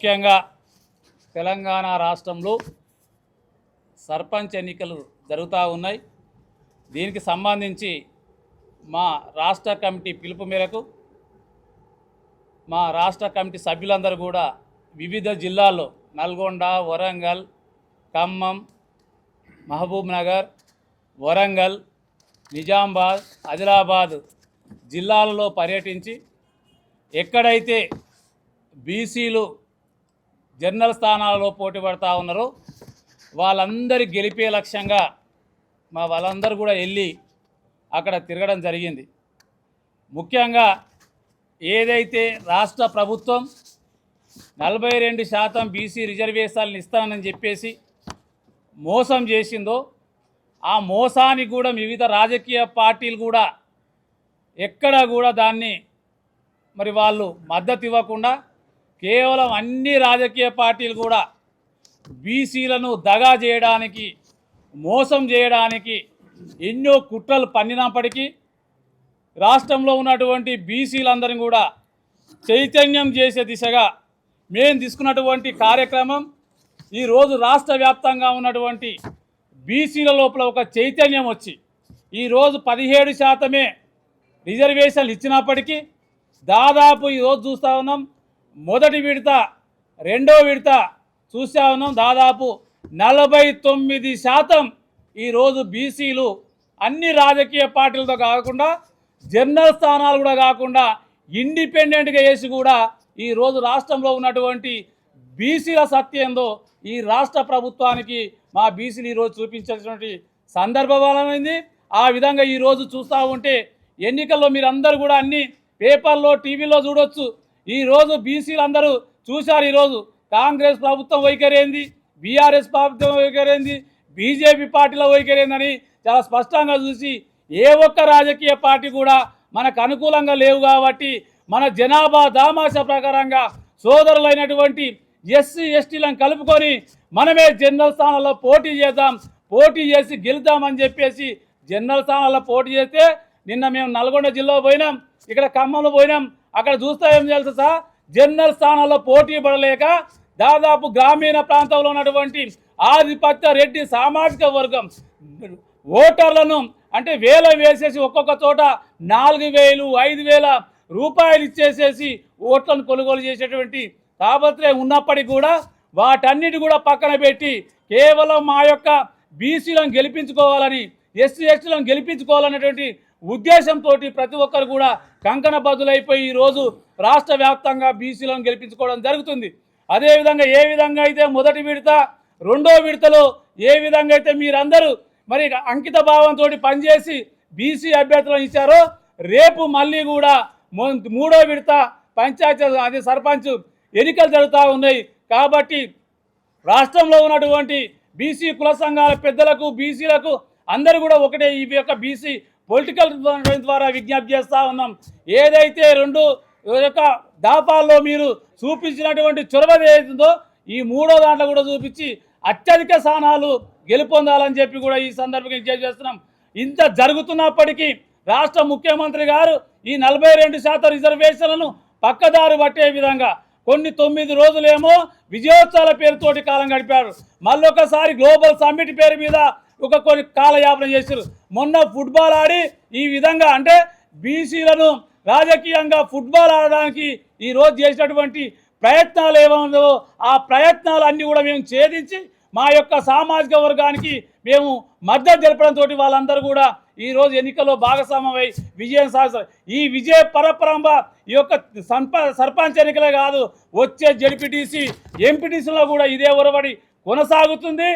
ముఖ్యంగా తెలంగాణ రాష్ట్రంలో సర్పంచ్ ఎన్నికలు జరుగుతూ ఉన్నాయి. దీనికి సంబంధించి మా రాష్ట్ర కమిటీ పిలుపు మేరకు మా రాష్ట్ర కమిటీ సభ్యులందరూ కూడా వివిధ జిల్లాల్లో నల్గొండ, వరంగల్, ఖమ్మం, మహబూబ్ నగర్, వరంగల్, నిజామాబాద్, ఆదిలాబాద్ జిల్లాలలో పర్యటించి ఎక్కడైతే బీసీలు జనరల్ స్థానాలలో పోటీ పడుతూ ఉన్నారో వాళ్ళందరి గెలిపే లక్ష్యంగా మా వాళ్ళందరూ కూడా వెళ్ళి అక్కడ తిరగడం జరిగింది. ముఖ్యంగా ఏదైతే రాష్ట్ర ప్రభుత్వం 42% బీసీ రిజర్వేషన్లు ఇస్తానని చెప్పేసి మోసం చేసిందో ఆ మోసానికి కూడా వివిధ రాజకీయ పార్టీలు కూడా ఎక్కడ కూడా దాన్ని మరి వాళ్ళు మద్దతు ఇవ్వకుండా కేవలం అన్ని రాజకీయ పార్టీలు కూడా బీసీలను దగా చేయడానికి, మోసం చేయడానికి ఎన్నో కుట్రలు పన్నినప్పటికీ రాష్ట్రంలో ఉన్నటువంటి బీసీలందరినీ కూడా చైతన్యం చేసే దిశగా మేము తీసుకున్నటువంటి కార్యక్రమం ఈరోజు రాష్ట్ర వ్యాప్తంగా ఉన్నటువంటి బీసీల లోపల ఒక చైతన్యం వచ్చి ఈరోజు 17% రిజర్వేషన్లు ఇచ్చినప్పటికీ దాదాపు ఈరోజు చూస్తూ ఉన్నాం, మొదటి విడత రెండో విడత చూస్తూ ఉన్నాం, దాదాపు 49% ఈరోజు బీసీలు అన్ని రాజకీయ పార్టీలతో కాకుండా జనరల్ స్థానాలు కూడా కాకుండా ఇండిపెండెంట్గా వేసి కూడా ఈరోజు రాష్ట్రంలో ఉన్నటువంటి బీసీల సత్యంలో ఈ రాష్ట్ర ప్రభుత్వానికి మా బీసీలు ఈరోజు చూపించినటువంటి సందర్భమైంది. ఆ విధంగా ఈరోజు చూస్తూ ఉంటే ఎన్నికల్లో మీరందరూ కూడా అన్ని పేపర్లో, టీవీలో చూడొచ్చు. ఈరోజు బీసీలు అందరూ చూశారు. ఈరోజు కాంగ్రెస్ ప్రభుత్వం వైఖరేంది, బీఆర్ఎస్ ప్రభుత్వం వైఖరేంది, బీజేపీ పార్టీల వైఖరేందని చాలా స్పష్టంగా చూసి ఏ ఒక్క రాజకీయ పార్టీ కూడా మనకు అనుకూలంగా లేవు. కాబట్టి మన జనాభా దామాష ప్రకారంగా సోదరులైనటువంటి ఎస్సీ ఎస్టీలను కలుపుకొని మనమే జనరల్ స్థానాల్లో పోటీ చేద్దాం, పోటీ చేసి గెలుద్దామని చెప్పేసి జనరల్ స్థానాల్లో పోటీ చేస్తే నిన్న మేము నల్గొండ జిల్లాలో పోయినాం, ఇక్కడ ఖమ్మంలో పోయినాం. అక్కడ చూస్తే ఏం తెలుసా, జనరల్ స్థానాల్లో పోటీ పడలేక దాదాపు గ్రామీణ ప్రాంతంలో ఉన్నటువంటి ఆధిపత్య రెడ్డి సామాజిక వర్గం ఓటర్లను అంటే వేల వేసేసి ఒక్కొక్క చోట 4,000, 5,000 రూపాయలు ఇచ్చేసేసి ఓట్లను కొనుగోలు చేసేటువంటి తాపత్రయం ఉన్నప్పటికీ కూడా వాటన్నిటి కూడా పక్కన పెట్టి కేవలం మా యొక్క బీసీలను గెలిపించుకోవాలని, ఎస్సీ ఎస్టీలను గెలిపించుకోవాలనేటువంటి ఉద్దేశంతో ప్రతి ఒక్కరు కూడా కంకణ బద్దులైపోయి ఈరోజు రాష్ట్ర వ్యాప్తంగా బీసీలను గెలిపించుకోవడం జరుగుతుంది. అదేవిధంగా ఏ విధంగా అయితే మొదటి విడత రెండో విడతలో ఏ విధంగా అయితే మీరందరూ మరి అంకిత భావంతో పనిచేసి బీసీ అభ్యర్థులను ఇచ్చారో రేపు మళ్ళీ కూడా మూడో విడత పంచాయతీ అదే సర్పంచ్ ఎన్నికలు జరుగుతూ ఉన్నాయి. కాబట్టి రాష్ట్రంలో ఉన్నటువంటి బీసీ కుల సంఘాల పెద్దలకు, బీసీలకు అందరూ కూడా ఒకటే ఈ యొక్క బీసీ పొలిటికల్ ద్వారా విజ్ఞప్తి చేస్తూ ఉన్నాం. ఏదైతే రెండు యొక్క దాపాల్లో మీరు చూపించినటువంటి చొరవ ఏదైతుందో ఈ మూడో దాంట్లో కూడా చూపించి అత్యధిక స్థానాలు గెలుపొందాలని చెప్పి కూడా ఈ సందర్భంగా చేస్తున్నాం. ఇంత జరుగుతున్నప్పటికీ రాష్ట్ర ముఖ్యమంత్రి గారు ఈ 42% రిజర్వేషన్లను పక్కదారి పట్టే విధంగా కొన్ని 9 రోజులేమో విజయోత్సవాల పేరుతోటి కాలం గడిపారు. మళ్ళొకసారి గ్లోబల్ సమ్మిట్ పేరు మీద కొన్ని కాలయాపన చేశారు. మొన్న ఫుట్బాల్ ఆడి ఈ విధంగా అంటే బీసీలను రాజకీయంగా ఫుట్బాల్ ఆడడానికి ఈరోజు చేసినటువంటి ప్రయత్నాలు ఏమో ఆ ప్రయత్నాలన్నీ కూడా మేము ఛేదించి మా యొక్క సామాజిక వర్గానికి మేము మద్దతు తెలపడంతో వాళ్ళందరూ కూడా ఈరోజు ఎన్నికల్లో భాగస్వామ్యమై విజయం సాధిస్తారు. ఈ విజయ పరపరంప ఈ యొక్క సర్పంచ్ ఎన్నికలే కాదు, వచ్చే జడ్పీటీసీ ఎంపీటీసీలో కూడా ఇదే ఒరవడి కొనసాగుతుంది.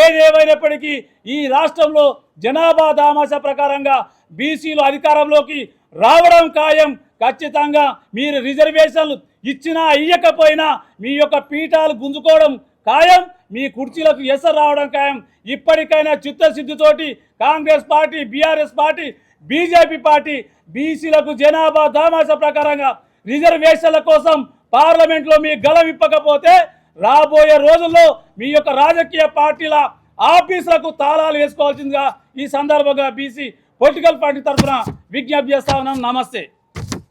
ఏదేమైనప్పటికీ ఈ రాష్ట్రంలో జనాభా దామాష ప్రకారంగా బీసీలు అధికారంలోకి రావడం ఖాయం. ఖచ్చితంగా మీరు రిజర్వేషన్లు ఇచ్చినా ఇయ్యకపోయినా మీ యొక్క పీఠాలు గుంజుకోవడం ఖాయం, మీ కుర్చీలకు ఎసరు రావడం ఖాయం. ఇప్పటికైనా చిత్తశుద్ధితోటి Congress party, BRS party, BJP party బీసీలకు జనాభా దామాష ప్రకారంగా రిజర్వేషన్ల కోసం పార్లమెంట్లో మీ గలం ఇప్పకపోతే రాబోయే రోజుల్లో మీ యొక్క రాజకీయ పార్టీల ఆఫీసులకు తాళాలు వేసుకోవాల్సిందిగా ఈ సందర్భంగా బీసీ పొలిటికల్ పార్టీ తరఫున విజ్ఞప్తి చేస్తా ఉన్నాం. నమస్తే.